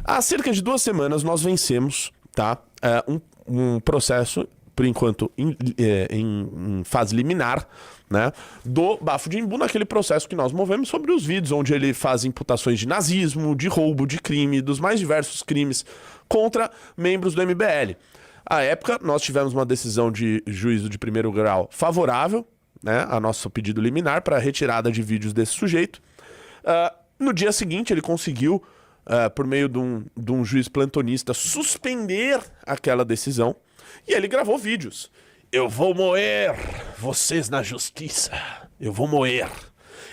Há cerca de 2 semanas nós vencemos, tá? Um processo, por enquanto, em fase liminar, né? Do Bafo de Imbu, naquele processo que nós movemos sobre os vídeos, onde ele faz imputações de nazismo, de roubo, de crime, dos mais diversos crimes contra membros do MBL. À época, nós tivemos uma decisão de juízo de primeiro grau favorável, né, a nosso pedido liminar para retirada de vídeos desse sujeito. No dia seguinte, ele conseguiu, por meio de um juiz plantonista, suspender aquela decisão, e ele gravou vídeos. Eu vou moer vocês na justiça. Eu vou moer.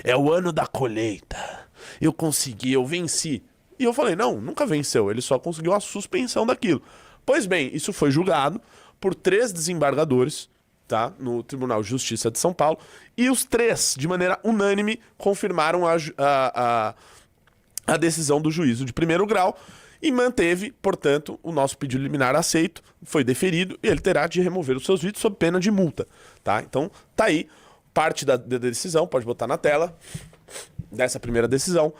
É o ano da colheita. Eu consegui, eu venci. E eu falei, não, nunca venceu. Ele só conseguiu a suspensão daquilo. Pois bem, isso foi julgado por 3 desembargadores, tá, no Tribunal de Justiça de São Paulo, e os 3, de maneira unânime, confirmaram a decisão do juízo de primeiro grau e manteve, portanto, o nosso pedido liminar aceito, foi deferido e ele terá de remover os seus vídeos sob pena de multa, tá? Então, tá aí parte da decisão, pode botar na tela, dessa primeira decisão.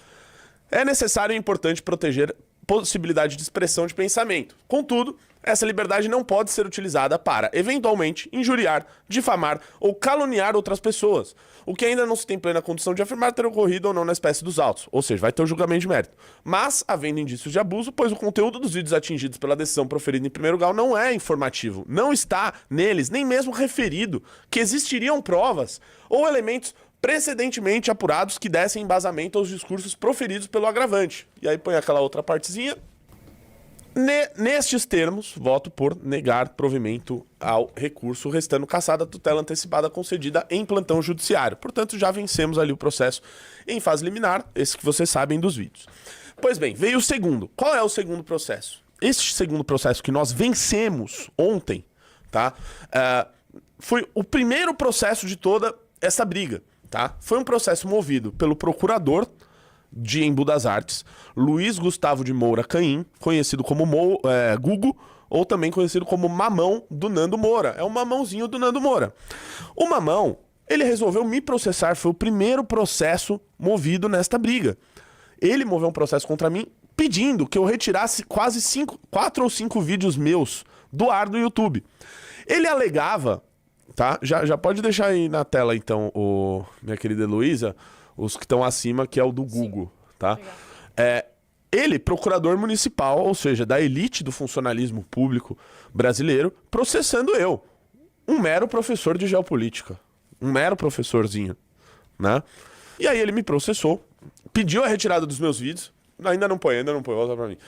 É necessário e importante proteger possibilidade de expressão de pensamento. Contudo, essa liberdade não pode ser utilizada para, eventualmente, injuriar, difamar ou caluniar outras pessoas, o que ainda não se tem plena condição de afirmar ter ocorrido ou não na espécie dos autos, ou seja, vai ter o julgamento de mérito. Mas, havendo indícios de abuso, pois o conteúdo dos vídeos atingidos pela decisão proferida em primeiro grau não é informativo, não está neles nem mesmo referido que existiriam provas ou elementos precedentemente apurados que dessem embasamento aos discursos proferidos pelo agravante. E aí põe aquela outra partezinha. Nestes termos, voto por negar provimento ao recurso, restando cassada a tutela antecipada concedida em plantão judiciário. Portanto, já vencemos ali o processo em fase liminar, esse que vocês sabem dos vídeos. Pois bem, veio o segundo. Qual é o segundo processo? Este segundo processo que nós vencemos ontem, tá? Foi o primeiro processo de toda essa briga. Tá? Foi um processo movido pelo procurador de Embu das Artes, Luiz Gustavo de Moura Caim, conhecido como Gugu, ou também conhecido como Mamão do Nando Moura. É o mamãozinho do Nando Moura. O Mamão, ele resolveu me processar, foi o primeiro processo movido nesta briga. Ele moveu um processo contra mim pedindo que eu retirasse quase 4 ou 5 vídeos meus do ar do YouTube. Ele alegava... Tá? Já pode deixar aí na tela, então, minha querida Heloísa, os que estão acima, que é o do Google, tá? Ele, procurador municipal, ou seja, da elite do funcionalismo público brasileiro, processando eu, um mero professor de geopolítica, um mero professorzinho, né? E aí ele me processou, pediu a retirada dos meus vídeos, ainda não põe, volta pra mim.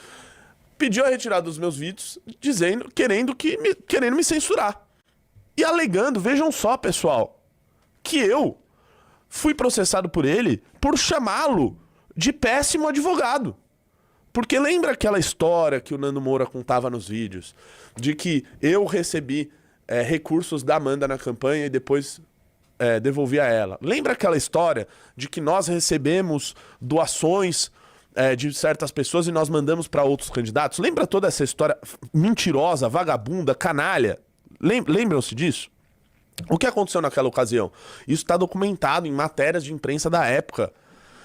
Pediu a retirada dos meus vídeos, querendo me censurar. E alegando, vejam só, pessoal, que eu fui processado por ele por chamá-lo de péssimo advogado. Porque lembra aquela história que o Nando Moura contava nos vídeos, de que eu recebi recursos da Amanda na campanha e depois devolvi a ela? Lembra aquela história de que nós recebemos doações de certas pessoas e nós mandamos para outros candidatos? Lembra toda essa história mentirosa, vagabunda, canalha? Lembram-se disso? O que aconteceu naquela ocasião? Isso está documentado em matérias de imprensa da época.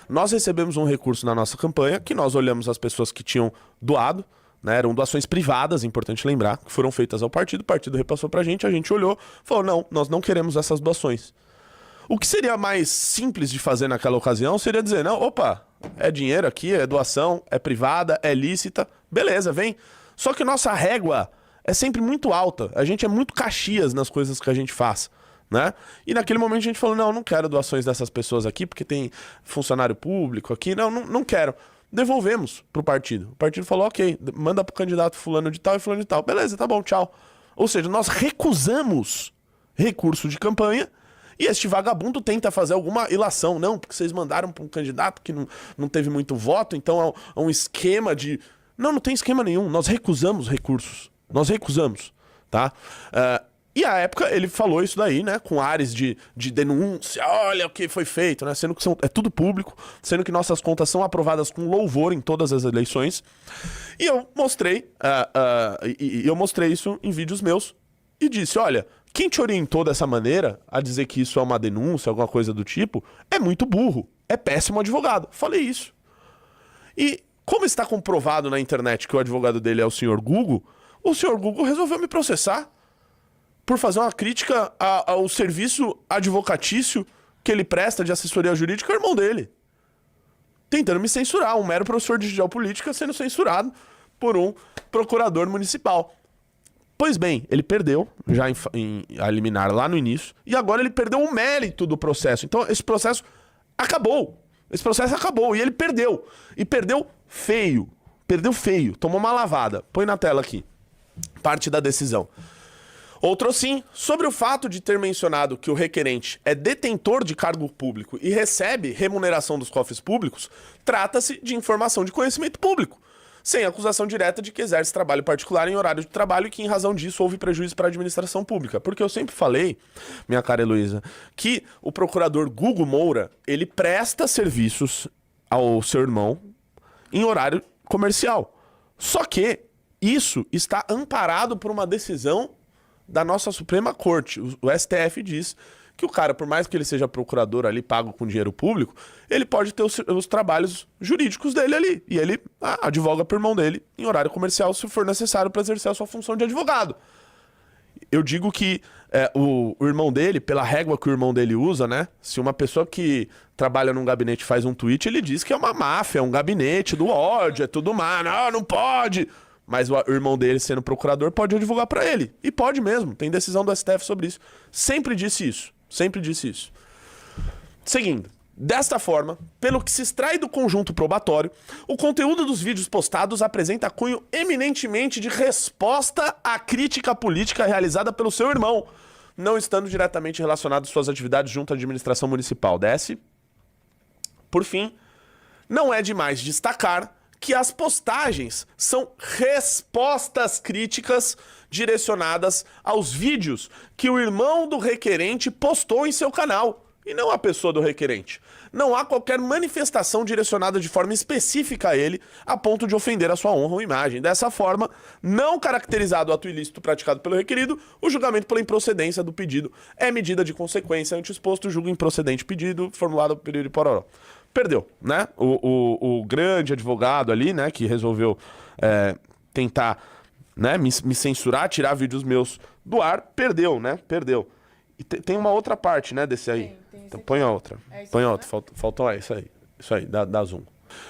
Nós recebemos um recurso na nossa campanha, que nós olhamos as pessoas que tinham doado, né? Eram doações privadas, importante lembrar, que foram feitas ao partido, o partido repassou pra gente, a gente olhou, falou, não, nós não queremos essas doações. O que seria mais simples de fazer naquela ocasião seria dizer, não, opa, é dinheiro aqui, é doação, é privada, é lícita, beleza, vem. Só que nossa régua é sempre muito alta, a gente é muito Caxias nas coisas que a gente faz, né? E naquele momento a gente falou, não quero doações dessas pessoas aqui, porque tem funcionário público aqui, não quero. Devolvemos pro partido. O partido falou, ok, manda pro candidato fulano de tal e fulano de tal. Beleza, tá bom, tchau. Ou seja, nós recusamos recurso de campanha e este vagabundo tenta fazer alguma ilação. Não, porque vocês mandaram para um candidato que não teve muito voto, então é um esquema de... Não tem esquema nenhum, nós recusamos recursos. Nós recusamos, tá? E à época ele falou isso daí, né? Com ares de denúncia, olha o que foi feito, né? Sendo que é tudo público, sendo que nossas contas são aprovadas com louvor em todas as eleições. E eu mostrei, eu mostrei isso em vídeos meus e disse, olha, quem te orientou dessa maneira a dizer que isso é uma denúncia, alguma coisa do tipo, é muito burro, é péssimo advogado. Falei isso. E Como está comprovado na internet que o advogado dele é o senhor Google resolveu me processar por fazer uma crítica ao serviço advocatício que ele presta de assessoria jurídica ao irmão dele. Tentando me censurar, um mero professor de geopolítica sendo censurado por um procurador municipal. Pois bem, ele perdeu, já a liminar lá no início, e agora ele perdeu o mérito do processo. Então esse processo acabou. Esse processo acabou e ele perdeu. E perdeu feio. Perdeu feio. Tomou uma lavada. Põe na tela aqui. Parte da decisão. Outro sim, sobre o fato de ter mencionado que o requerente é detentor de cargo público e recebe remuneração dos cofres públicos, trata-se de informação de conhecimento público, sem acusação direta de que exerce trabalho particular em horário de trabalho e que, em razão disso, houve prejuízo para a administração pública. Porque eu sempre falei, minha cara Heloísa, que o procurador Gugu Moura, ele presta serviços ao seu irmão em horário comercial. Só que isso está amparado por uma decisão da nossa Suprema Corte. O STF diz que o cara, por mais que ele seja procurador ali, pago com dinheiro público, ele pode ter os trabalhos jurídicos dele ali. E ele advoga pro irmão dele em horário comercial, se for necessário para exercer a sua função de advogado. Eu digo que o irmão dele, pela régua que o irmão dele usa, né? Se uma pessoa que trabalha num gabinete faz um tweet, ele diz que é uma máfia, é um gabinete do ódio, é tudo má, não pode. Mas o irmão dele, sendo procurador, pode advogar pra ele. E pode mesmo, tem decisão do STF sobre isso. Sempre disse isso, sempre disse isso. Seguindo, desta forma, pelo que se extrai do conjunto probatório, o conteúdo dos vídeos postados apresenta cunho eminentemente de resposta à crítica política realizada pelo seu irmão, não estando diretamente relacionado às suas atividades junto à administração municipal. Desce. Por fim, não é demais destacar que as postagens são respostas críticas direcionadas aos vídeos que o irmão do requerente postou em seu canal, e não a pessoa do requerente. Não há qualquer manifestação direcionada de forma específica a ele, a ponto de ofender a sua honra ou imagem. Dessa forma, não caracterizado o ato ilícito praticado pelo requerido, o julgamento pela improcedência do pedido é medida de consequência ante o exposto, julgo improcedente pedido, formulado período pororó. Perdeu, né? O grande advogado ali, né, que resolveu tentar, né, me censurar, tirar vídeos meus do ar, perdeu, né? Perdeu. E tem uma outra parte, né, desse aí. Tem então põe a outra. Põe a outra. Faltou isso aí. Isso aí, dá zoom.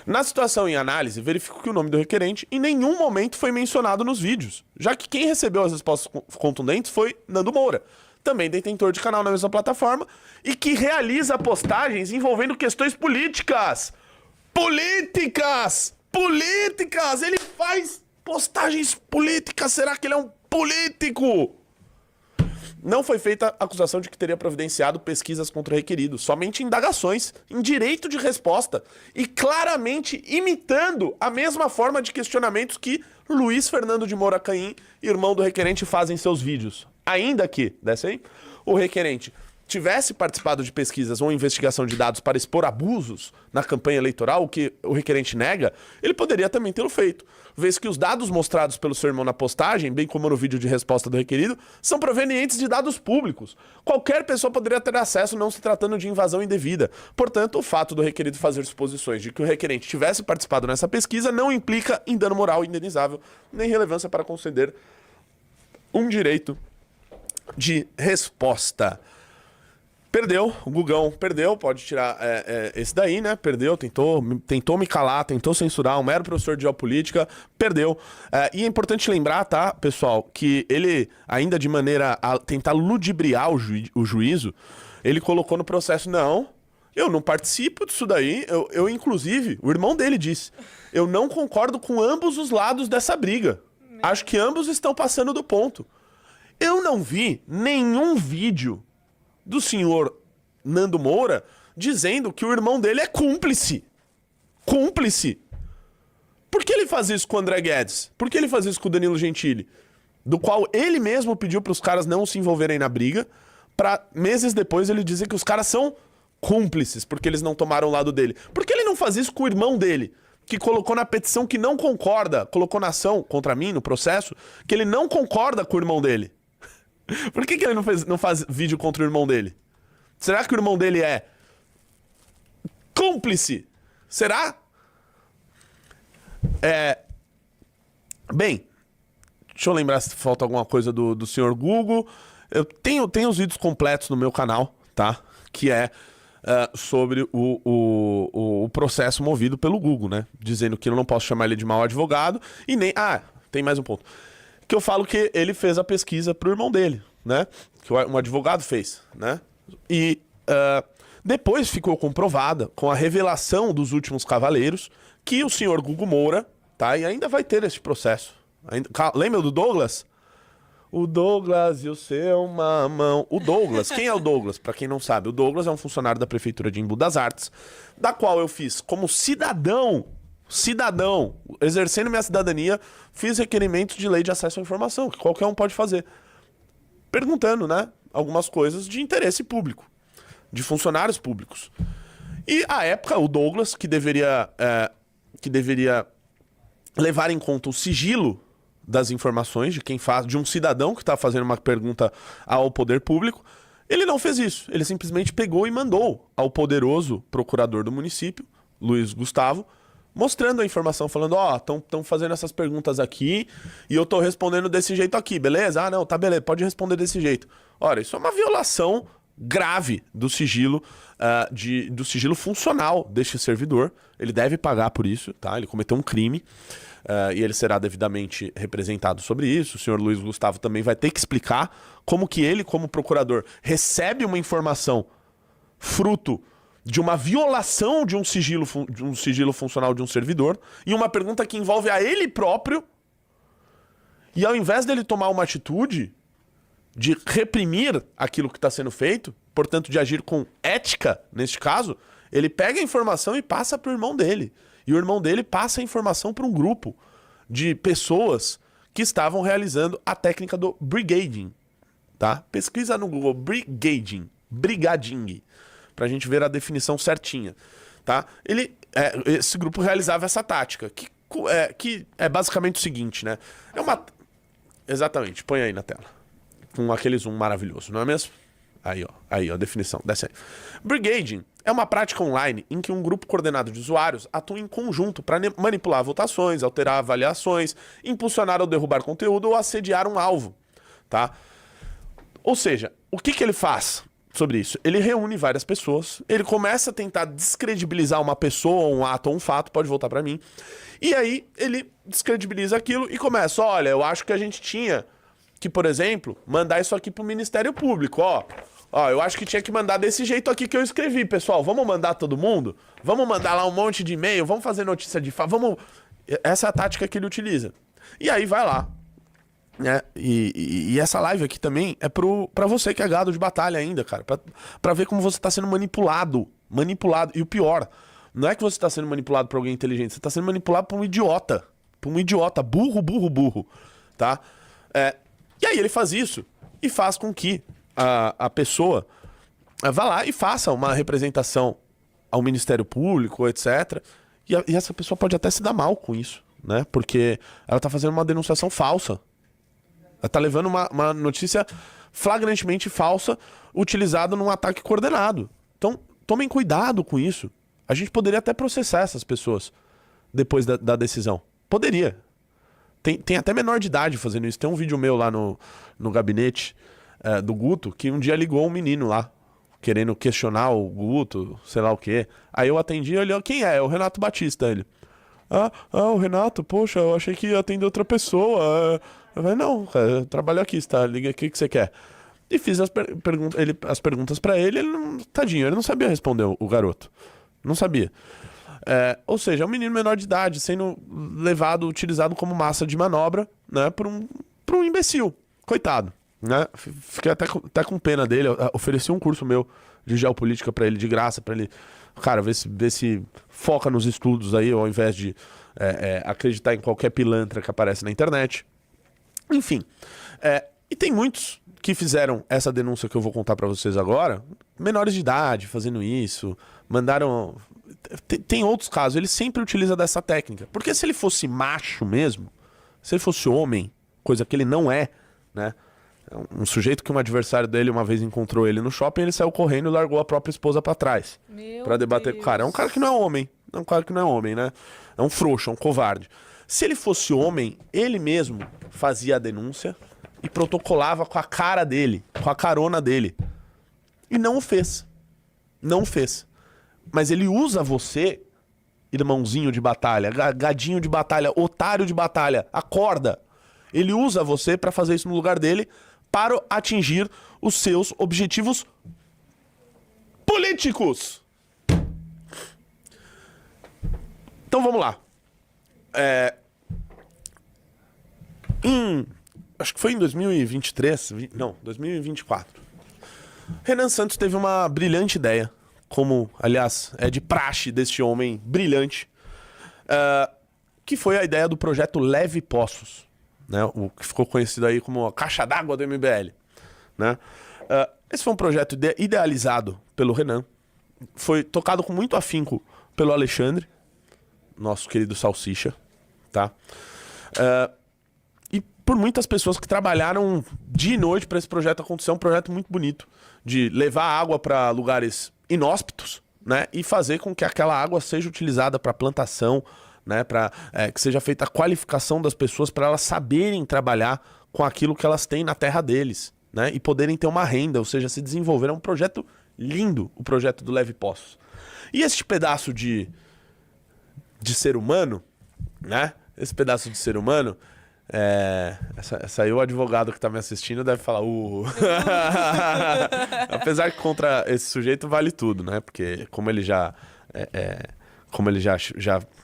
Na situação em análise, verifico que o nome do requerente em nenhum momento foi mencionado nos vídeos, já que quem recebeu as respostas contundentes foi Nando Moura, também detentor de canal na mesma plataforma, e que realiza postagens envolvendo questões políticas. Políticas! Políticas! Ele faz postagens políticas. Será que ele é um político? Não foi feita acusação de que teria providenciado pesquisas contra o requerido, somente indagações em direito de resposta e claramente imitando a mesma forma de questionamentos que Luiz Fernando de Moura Caim, irmão do requerente, faz em seus vídeos. Ainda que, desce aí, o requerente tivesse participado de pesquisas ou investigação de dados para expor abusos na campanha eleitoral, o que o requerente nega, ele poderia também tê-lo feito, vez que os dados mostrados pelo seu irmão na postagem, bem como no vídeo de resposta do requerido, são provenientes de dados públicos. Qualquer pessoa poderia ter acesso, não se tratando de invasão indevida. Portanto, o fato do requerido fazer suposições de que o requerente tivesse participado nessa pesquisa não implica em dano moral indenizável, nem relevância para conceder um direito de resposta. Perdeu, o Gugão perdeu, pode tirar esse daí, né? Perdeu, tentou me calar, tentou censurar, um mero professor de geopolítica, perdeu. E é importante lembrar, tá, pessoal, que ele, ainda de maneira a tentar ludibriar o juízo, ele colocou no processo, não, eu não participo disso daí, eu inclusive, o irmão dele disse, eu não concordo com ambos os lados dessa briga. Acho que ambos estão passando do ponto. Eu não vi nenhum vídeo do senhor Nando Moura dizendo que o irmão dele é cúmplice. Cúmplice. Por que ele faz isso com o André Guedes? Por que ele faz isso com o Danilo Gentili? Do qual ele mesmo pediu para os caras não se envolverem na briga, para meses depois ele dizer que os caras são cúmplices, porque eles não tomaram o lado dele. Por que ele não faz isso com o irmão dele? Que colocou na petição que não concorda, colocou na ação contra mim, no processo, que ele não concorda com o irmão dele. Por que ele não faz vídeo contra o irmão dele? Será que o irmão dele é cúmplice? Será? Bem, deixa eu lembrar se falta alguma coisa do senhor Google. Eu tenho os vídeos completos no meu canal, tá? Que é sobre o processo movido pelo Google, né? Dizendo que eu não posso chamar ele de mau advogado e nem... Ah, tem mais um ponto. Que eu falo que ele fez a pesquisa pro irmão dele, né? Que um advogado fez, né? E depois ficou comprovada, com a revelação dos últimos cavaleiros, que o senhor Google Moura, tá? E ainda vai ter esse processo. Lembra do Douglas? O Douglas e o seu mamão. O Douglas, quem é o Douglas? Pra quem não sabe, o Douglas é um funcionário da Prefeitura de Embu das Artes, da qual eu fiz como cidadão, exercendo minha cidadania, fiz requerimentos de lei de acesso à informação, que qualquer um pode fazer. Perguntando, né, algumas coisas de interesse público, de funcionários públicos. E, à época, o Douglas, que deveria levar em conta o sigilo das informações de quem faz, de um cidadão que está fazendo uma pergunta ao poder público, ele não fez isso. Ele simplesmente pegou e mandou ao poderoso procurador do município, Luiz Gustavo, mostrando a informação, falando, ó, estão fazendo essas perguntas aqui e eu tô respondendo desse jeito aqui, beleza? Ah, não, tá beleza, pode responder desse jeito. Ora, isso é uma violação grave do sigilo, do sigilo funcional deste servidor. Ele deve pagar por isso, tá? Ele cometeu um crime. E ele será devidamente representado sobre isso. O senhor Luiz Gustavo também vai ter que explicar como que ele, como procurador, recebe uma informação fruto de uma violação de um sigilo funcional de um servidor e uma pergunta que envolve a ele próprio, e ao invés dele tomar uma atitude de reprimir aquilo que está sendo feito, portanto de agir com ética, neste caso, ele pega a informação e passa para o irmão dele. E o irmão dele passa a informação para um grupo de pessoas que estavam realizando a técnica do brigading, tá? Pesquisa no Google, brigading, pra gente ver a definição certinha, tá? Esse grupo realizava essa tática, que é basicamente o seguinte, né? Exatamente, põe aí na tela, com aquele zoom maravilhoso, não é mesmo? Aí, ó, a definição, desce aí. Brigading é uma prática online em que um grupo coordenado de usuários atua em conjunto para manipular votações, alterar avaliações, impulsionar ou derrubar conteúdo ou assediar um alvo, tá? Ou seja, o que ele faz sobre isso? Ele reúne várias pessoas, ele começa a tentar descredibilizar uma pessoa, um ato ou um fato, pode voltar para mim, e aí ele descredibiliza aquilo e começa, olha, eu acho que a gente tinha que, por exemplo, mandar isso aqui pro Ministério Público, ó, eu acho que tinha que mandar desse jeito aqui que eu escrevi, pessoal. Vamos mandar todo mundo? Vamos mandar lá um monte de e-mail? Vamos fazer notícia de fato? Vamos... Essa é a tática que ele utiliza. E aí vai lá, né? E essa live aqui também é pra você que é gado de batalha ainda, cara. Pra ver como você tá sendo manipulado. Manipulado. E o pior, não é que você tá sendo manipulado por alguém inteligente. Você tá sendo manipulado por um idiota. Por um idiota. Burro. Tá? E aí ele faz isso. E faz com que a pessoa vá lá e faça uma representação ao Ministério Público, etc. E essa pessoa pode até se dar mal com isso, né? Porque ela tá fazendo uma denunciação falsa. Ela tá levando uma notícia flagrantemente falsa utilizada num ataque coordenado. Então, tomem cuidado com isso. A gente poderia até processar essas pessoas depois da decisão. Poderia. Tem até menor de idade fazendo isso. Tem um vídeo meu lá no gabinete do Guto, que um dia ligou um menino lá, querendo questionar o Guto, sei lá o quê. Aí eu atendi, ele, quem é? É o Renato Batista. Ele, o Renato, poxa, eu achei que ia atender outra pessoa. Eu falei, não, cara, eu trabalho aqui, tá? Liga aqui, o que você quer? E fiz as perguntas pra ele, tadinho, ele não sabia responder, o garoto. Não sabia. Ou seja, é um menino menor de idade, sendo utilizado como massa de manobra, né, por um imbecil. Coitado. Né? Fiquei até com pena dele. Eu ofereci um curso meu de geopolítica pra ele de graça, pra ele, cara, ver se foca nos estudos aí, ao invés de acreditar em qualquer pilantra que aparece na internet. Enfim, e tem muitos que fizeram essa denúncia que eu vou contar pra vocês agora, menores de idade fazendo isso, mandaram... Tem outros casos, ele sempre utiliza dessa técnica, porque se ele fosse macho mesmo, se ele fosse homem, coisa que ele não é, né? Um sujeito que um adversário dele uma vez encontrou ele no shopping, ele saiu correndo e largou a própria esposa pra trás. Pra debater com o cara. É um cara que não é homem. Não, claro que não é homem, né? É um frouxo, é um covarde. Se ele fosse homem, ele mesmo fazia a denúncia e protocolava com a cara dele, com a carona dele. E não o fez. Não o fez. Mas ele usa você, irmãozinho de batalha, gadinho de batalha, otário de batalha, acorda. Ele usa você pra fazer isso no lugar dele para atingir os seus objetivos políticos. Então vamos lá. Acho que foi em 2023, não, 2024. Renan Santos teve uma brilhante ideia, como, aliás, é de praxe deste homem brilhante, que foi a ideia do projeto Leve Poços, né? O que ficou conhecido aí como a caixa d'água do MBL, né? Esse foi um projeto idealizado pelo Renan, foi tocado com muito afinco pelo Alexandre, nosso querido Salsicha, tá? E por muitas pessoas que trabalharam dia e noite para esse projeto acontecer. É um projeto muito bonito, de levar água para lugares inóspitos, né? E fazer com que aquela água seja utilizada para plantação, né? Para que seja feita a qualificação das pessoas para elas saberem trabalhar com aquilo que elas têm na terra deles, né? E poderem ter uma renda, ou seja, se desenvolver. É um projeto lindo, o projeto do Leve Poços. E este pedaço de ser humano, né? Esse pedaço de ser humano, essa aí o advogado que tá me assistindo deve falar, apesar que contra esse sujeito vale tudo, né? Porque como ele já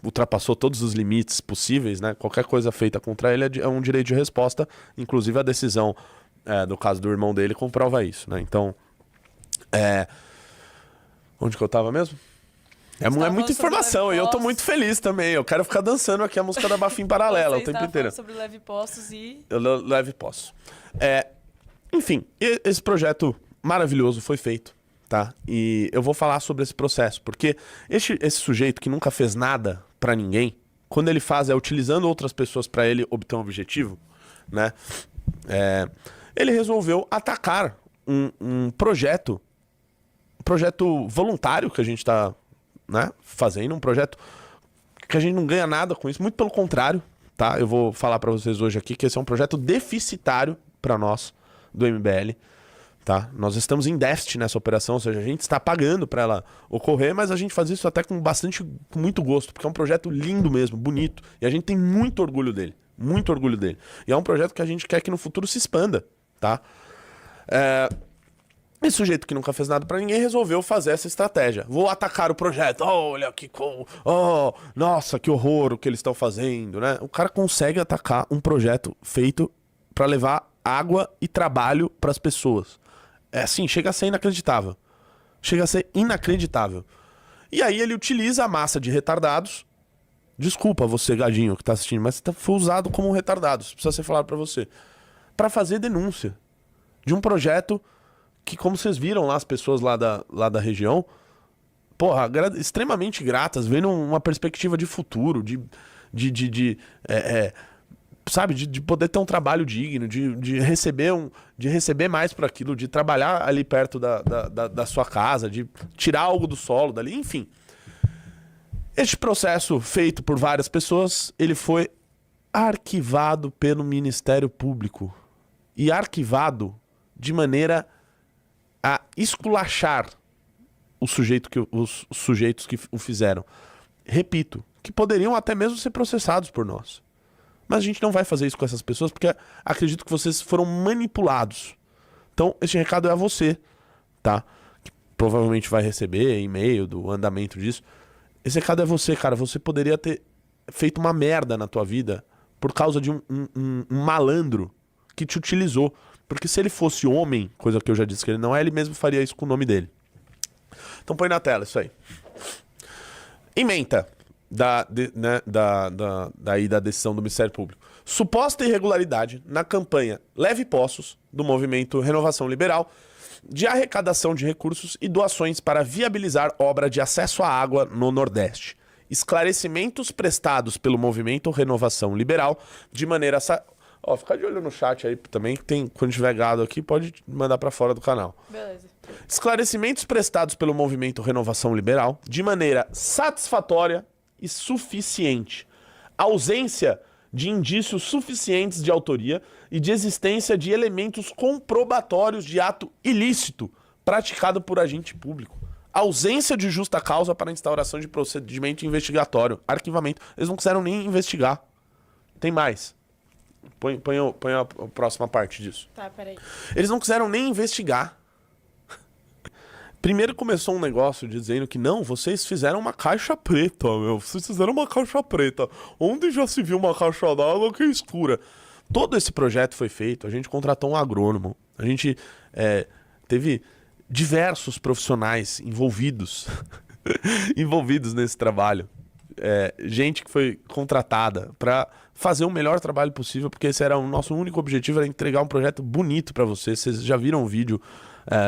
ultrapassou todos os limites possíveis, né? Qualquer coisa feita contra ele é um direito de resposta, inclusive a decisão do caso do irmão dele comprova isso, né? Então, onde que eu tava mesmo? É muita informação e eu tô muito feliz também. Eu quero ficar dançando aqui a música da Bafim Paralela o tempo inteiro. Sobre Leve Poços e... Leve Poços. Enfim, esse projeto maravilhoso foi feito, tá? E eu vou falar sobre esse processo, porque esse sujeito que nunca fez nada pra ninguém, quando ele faz utilizando outras pessoas pra ele obter um objetivo, né? Ele resolveu atacar um projeto voluntário que a gente tá... né, fazendo um projeto que a gente não ganha nada com isso, muito pelo contrário, tá? Eu vou falar pra vocês hoje aqui que esse é um projeto deficitário pra nós do MBL, tá? Nós estamos em déficit nessa operação, ou seja, a gente está pagando pra ela ocorrer, mas a gente faz isso até com muito gosto, porque é um projeto lindo mesmo, bonito, e a gente tem muito orgulho dele, muito orgulho dele. E é um projeto que a gente quer que no futuro se expanda, tá? Esse sujeito que nunca fez nada pra ninguém resolveu fazer essa estratégia. Vou atacar o projeto. Olha que... nossa, que horror o que eles estão fazendo, né? O cara consegue atacar um projeto feito pra levar água e trabalho pras pessoas. Assim, chega a ser inacreditável. Chega a ser inacreditável. E aí ele utiliza a massa de retardados. Desculpa você, gadinho, que tá assistindo, mas foi usado como um retardado. Isso precisa ser falado pra você. Pra fazer denúncia de um projeto... que, como vocês viram lá, as pessoas lá da região, porra, extremamente gratas, vendo uma perspectiva de futuro, sabe, de poder ter um trabalho digno, de receber mais por aquilo, de trabalhar ali perto da sua casa, de tirar algo do solo dali, enfim. Este processo feito por várias pessoas, ele foi arquivado pelo Ministério Público. E arquivado de maneira... a esculachar os sujeitos que o fizeram. Repito, que poderiam até mesmo ser processados por nós. Mas a gente não vai fazer isso com essas pessoas, porque acredito que vocês foram manipulados. Então, esse recado é a você, tá? Que provavelmente vai receber e-mail do andamento disso. Esse recado é você, cara. Você poderia ter feito uma merda na tua vida por causa de um malandro que te utilizou. Porque se ele fosse homem, coisa que eu já disse que ele não é, ele mesmo faria isso com o nome dele. Então põe na tela isso aí. Ementa da decisão do Ministério Público. Suposta irregularidade na campanha Leve Poços, do movimento Renovação Liberal, de arrecadação de recursos e doações para viabilizar obra de acesso à água no Nordeste. Esclarecimentos prestados pelo movimento Renovação Liberal de maneira... fica de olho no chat aí também, que tem, quando tiver gado aqui, pode mandar pra fora do canal. Beleza. Esclarecimentos prestados pelo movimento Renovação Liberal de maneira satisfatória e suficiente. Ausência de indícios suficientes de autoria e de existência de elementos comprobatórios de ato ilícito praticado por agente público. Ausência de justa causa para a instauração de procedimento investigatório. Arquivamento. Eles não quiseram nem investigar. Tem mais. Põe a próxima parte disso. Tá, peraí. Eles não quiseram nem investigar. Primeiro começou um negócio dizendo que não, vocês fizeram uma caixa preta, meu. Vocês fizeram uma caixa preta. Onde já se viu uma caixa d'água que é escura? Todo esse projeto foi feito, a gente contratou um agrônomo. A gente teve diversos profissionais envolvidos nesse trabalho. Gente que foi contratada para fazer o melhor trabalho possível, porque esse era o nosso único objetivo, era entregar um projeto bonito para vocês. Vocês já viram o vídeo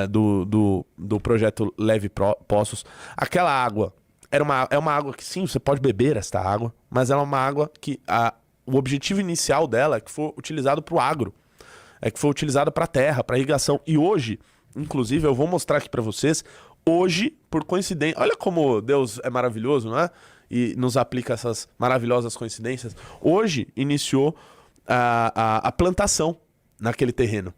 do projeto Leve Poços. Aquela água é uma água que sim, você pode beber esta água, mas ela é uma água que o objetivo inicial dela é que for utilizado para o agro, é que for utilizado para a terra, para irrigação. E hoje, inclusive, eu vou mostrar aqui para vocês, hoje, por coincidência, olha como Deus é maravilhoso, não é? E nos aplica essas maravilhosas coincidências. Hoje iniciou a plantação naquele terreno.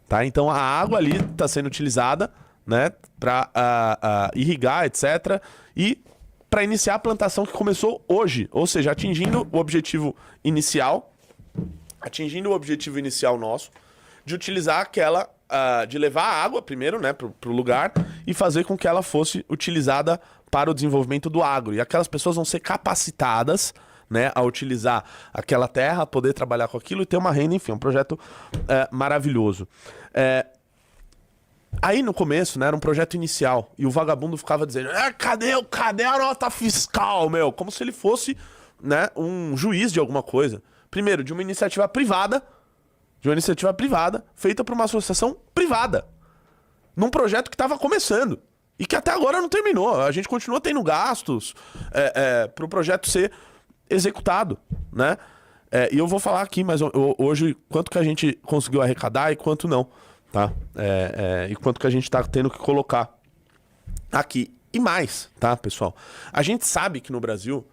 Tá? Então a água ali está sendo utilizada, né, para irrigar, etc. E para iniciar a plantação que começou hoje. Ou seja, atingindo o objetivo inicial nosso de utilizar aquela, de levar a água primeiro, né, para o lugar e fazer com que ela fosse utilizada para o desenvolvimento do agro. E aquelas pessoas vão ser capacitadas, né, a utilizar aquela terra, poder trabalhar com aquilo e ter uma renda, enfim, um projeto maravilhoso. Aí no começo, né, era um projeto inicial e o vagabundo ficava dizendo: cadê a nota fiscal, meu? Como se ele fosse, né, um juiz de alguma coisa. Primeiro, de uma iniciativa privada, feita por uma associação privada, num projeto que estava começando e que até agora não terminou. A gente continua tendo gastos para o projeto ser executado, né? E eu vou falar aqui, mas hoje, quanto que a gente conseguiu arrecadar e quanto não, tá? E quanto que a gente tá tendo que colocar aqui. E mais, tá, pessoal? A gente sabe que no Brasil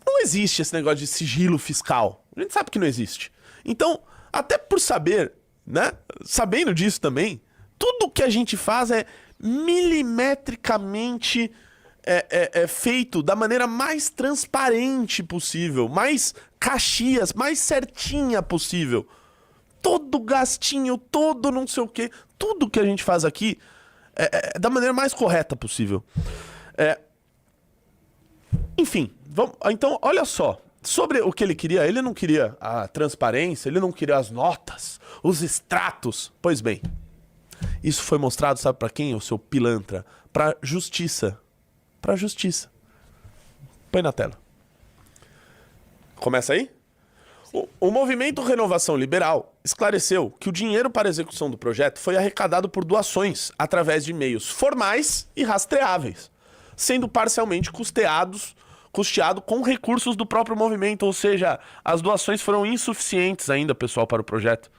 não existe esse negócio de sigilo fiscal. A gente sabe que não existe. Então, até por saber, né? Sabendo disso também, tudo que a gente faz é milimetricamente feito da maneira mais transparente possível, mais Caxias, mais certinha possível. Todo gastinho, todo não sei o quê, tudo que a gente faz aqui é da maneira mais correta possível. Enfim, então olha só. Sobre o que ele não queria a transparência, ele não queria as notas, os extratos. Pois bem, isso foi mostrado, sabe para quem, o seu pilantra? Para justiça. Para justiça. Põe na tela. Começa aí? O movimento Renovação Liberal esclareceu que o dinheiro para a execução do projeto foi arrecadado por doações através de meios formais e rastreáveis, sendo parcialmente custeado com recursos do próprio movimento, ou seja, as doações foram insuficientes ainda, pessoal, para o projeto.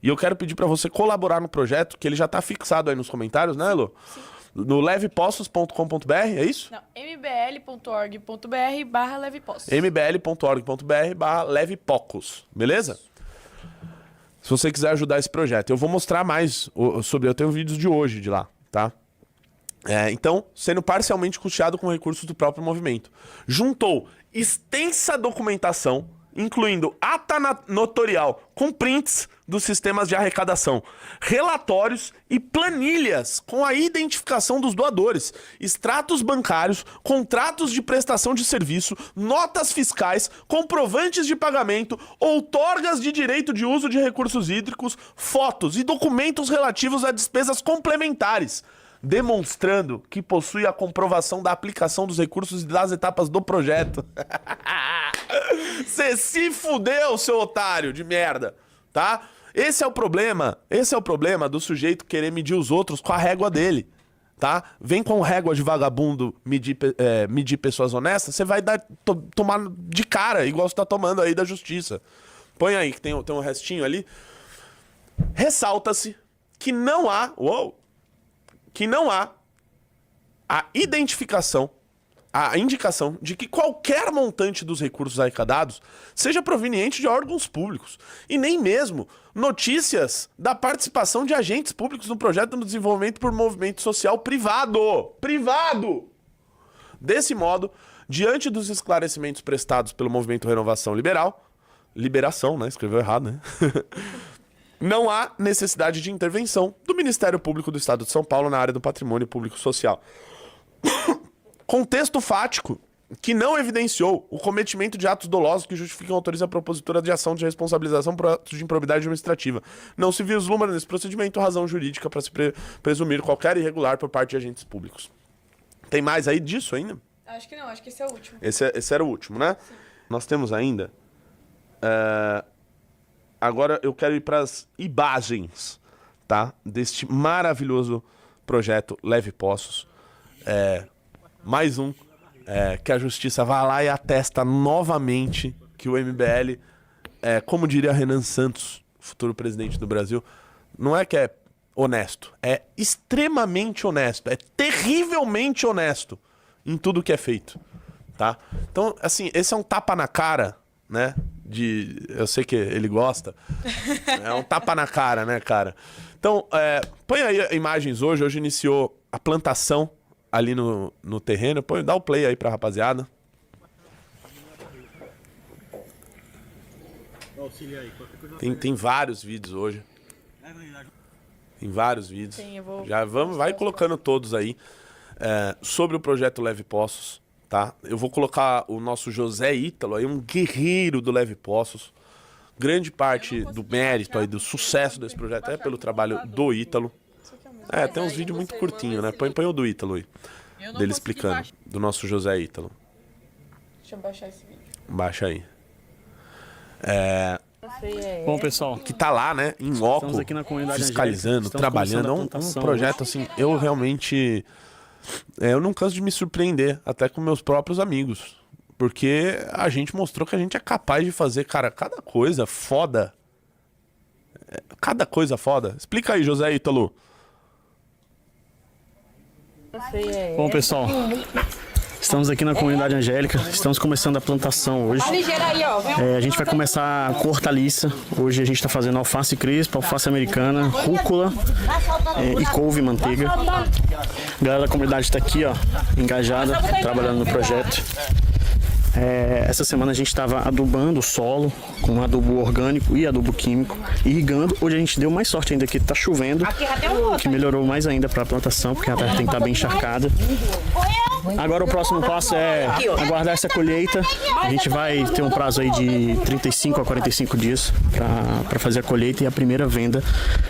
E eu quero pedir para você colaborar no projeto, que ele já está fixado aí nos comentários, né, Elô? Sim. No levepostos.com.br, é isso? Não, mbl.org.br/levepostos. mbl.org.br/levepocos, beleza? Se você quiser ajudar esse projeto. Eu vou mostrar mais sobre... Eu tenho vídeos de hoje de lá, tá? Então, sendo parcialmente custeado com recursos do próprio movimento. Juntou extensa documentação, incluindo ata notorial com prints dos sistemas de arrecadação, relatórios e planilhas com a identificação dos doadores, extratos bancários, contratos de prestação de serviço, notas fiscais, comprovantes de pagamento, outorgas de direito de uso de recursos hídricos, fotos e documentos relativos a despesas complementares, demonstrando que possui a comprovação da aplicação dos recursos e das etapas do projeto. Você se fudeu, seu otário de merda, tá? Esse é o problema do sujeito querer medir os outros com a régua dele, tá? Vem com régua de vagabundo medir pessoas honestas, você vai tomar de cara, igual você tá tomando aí da justiça. Põe aí, que tem um restinho ali. Ressalta-se que não há... Uou! que não há a identificação, a indicação de que qualquer montante dos recursos arrecadados seja proveniente de órgãos públicos e nem mesmo notícias da participação de agentes públicos no projeto de desenvolvimento por movimento social privado. Privado! Desse modo, diante dos esclarecimentos prestados pelo Movimento Renovação Liberal, liberação, né? Escreveu errado, né? Não há necessidade de intervenção do Ministério Público do Estado de São Paulo na área do patrimônio público social. Contexto fático que não evidenciou o cometimento de atos dolosos que justificam e autorizam a propositura de ação de responsabilização por atos de improbidade administrativa. Não se vislumbra nesse procedimento razão jurídica para se presumir qualquer irregular por parte de agentes públicos. Tem mais aí disso ainda? Acho que não, acho que esse é o último. Esse era o último, né? Sim. Nós temos ainda... Agora eu quero ir para as imagens, tá? Deste maravilhoso projeto Leve Poços. Mais um que a justiça vai lá e atesta novamente que o MBL, como diria Renan Santos, futuro presidente do Brasil, não é que é honesto, é extremamente honesto, é terrivelmente honesto em tudo que é feito, tá? Então, assim, esse é um tapa na cara, né? Eu sei que ele gosta. É um tapa na cara, né, cara? Então, põe aí imagens hoje. Hoje iniciou a plantação ali no terreno. Dá o play aí pra rapaziada. Tem vários vídeos hoje. Tem vários vídeos. Sim, eu vou... Vai colocando todos aí. Sobre o projeto Leve Poços. Tá? Eu vou colocar o nosso José Ítalo aí, um guerreiro do Leve Poços. Grande parte do mérito aí, do sucesso desse projeto é pelo trabalho do Ítalo. Tem uns vídeos muito curtinhos, né? Põe o do Ítalo aí. Dele explicando. Do nosso José Ítalo. Deixa eu baixar esse vídeo. Baixa aí. Bom, pessoal, que tá lá, né? Em loco, fiscalizando, trabalhando. É um projeto, assim, eu realmente... eu não canso de me surpreender, até com meus próprios amigos. Porque a gente mostrou que a gente é capaz de fazer, cara, cada coisa foda. Cada coisa foda. Explica aí, José Ítalo. Bom, pessoal, estamos aqui na comunidade angélica. Estamos começando a plantação hoje. A gente vai começar com hortaliça. Hoje a gente está fazendo alface crespa, alface americana, rúcula e couve manteiga. A galera da comunidade está aqui, ó, engajada, trabalhando no projeto. Essa semana a gente estava adubando o solo com adubo orgânico e adubo químico, irrigando. Hoje a gente deu mais sorte ainda que está chovendo, que melhorou mais ainda para a plantação, porque a terra tem que estar bem encharcada. Agora o próximo passo é aguardar essa colheita. A gente vai ter um prazo aí de 35 a 45 dias para fazer a colheita e a primeira venda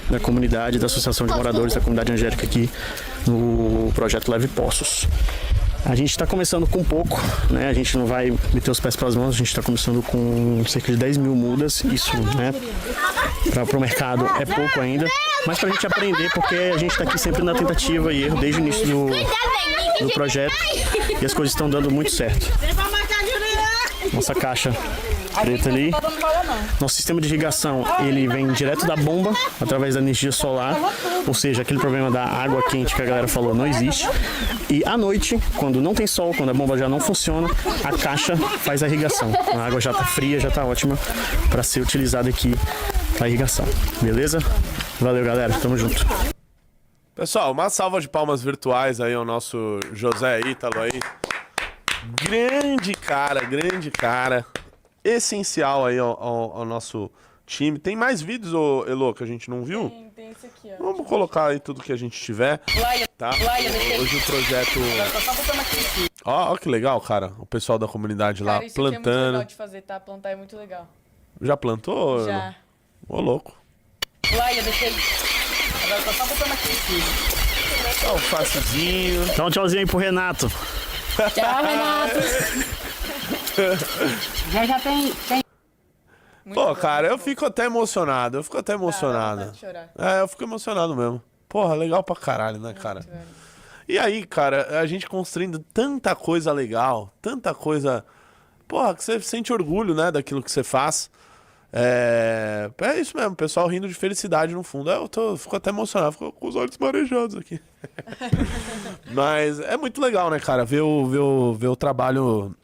da comunidade, da Associação de Moradores da Comunidade Angélica aqui no projeto Leve Poços. A gente está começando com pouco, né? A gente não vai meter os pés pelas mãos, a gente está começando com cerca de 10 mil mudas. Isso, né? Para o mercado é pouco ainda, mas para a gente aprender, porque a gente está aqui sempre na tentativa e erro desde o início do projeto e as coisas estão dando muito certo. Nossa caixa preta ali. Nosso sistema de irrigação, ele vem direto da bomba, através da energia solar, ou seja, aquele problema da água quente que a galera falou não existe. E à noite, quando não tem sol, quando a bomba já não funciona, a caixa faz a irrigação. A água já está fria, já está ótima para ser utilizada aqui para irrigação. Beleza? Valeu, galera. Tamo junto. Pessoal, uma salva de palmas virtuais aí ao nosso José Ítalo aí. Grande cara. Essencial aí ao nosso time. Tem mais vídeos, Elo, que a gente não viu? Tem esse aqui, ó. Vamos colocar aí tudo que a gente tiver. Tá? Hoje o projeto... Ó, que legal, cara. O pessoal da comunidade lá isso plantando. Aqui é muito legal de fazer, tá? Plantar é muito legal. Já plantou? Já. Ô, louco. Agora tô só botando aqui. Alfacezinho. Dá um tchauzinho aí pro Renato. Tchau, Renato. Já tem... Pô, cara, eu fico até emocionado. Eu fico emocionado mesmo. Porra, legal pra caralho, né, cara? E aí, cara, a gente construindo tanta coisa legal, tanta coisa... Porra, que você sente orgulho, né, daquilo que você faz. É isso mesmo, o pessoal rindo de felicidade no fundo. Fico até emocionado, fico com os olhos marejados aqui. Mas é muito legal, né, cara? Ver o trabalho.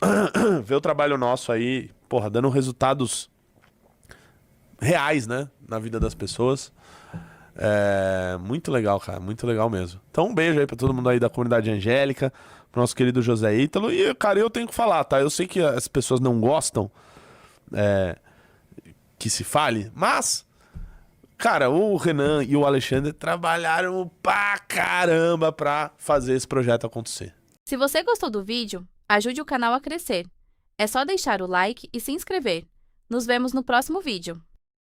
Ver o trabalho nosso aí, porra, dando resultados reais, né? Na vida das pessoas. É muito legal, cara. Muito legal mesmo. Então, um beijo aí pra todo mundo aí da comunidade angélica, pro nosso querido José Ítalo. E, cara, eu tenho que falar, tá? Eu sei que as pessoas não gostam que se fale, mas, cara, o Renan e o Alexandre trabalharam pra caramba pra fazer esse projeto acontecer. Se você gostou do vídeo, ajude o canal a crescer. É só deixar o like e se inscrever. Nos vemos no próximo vídeo.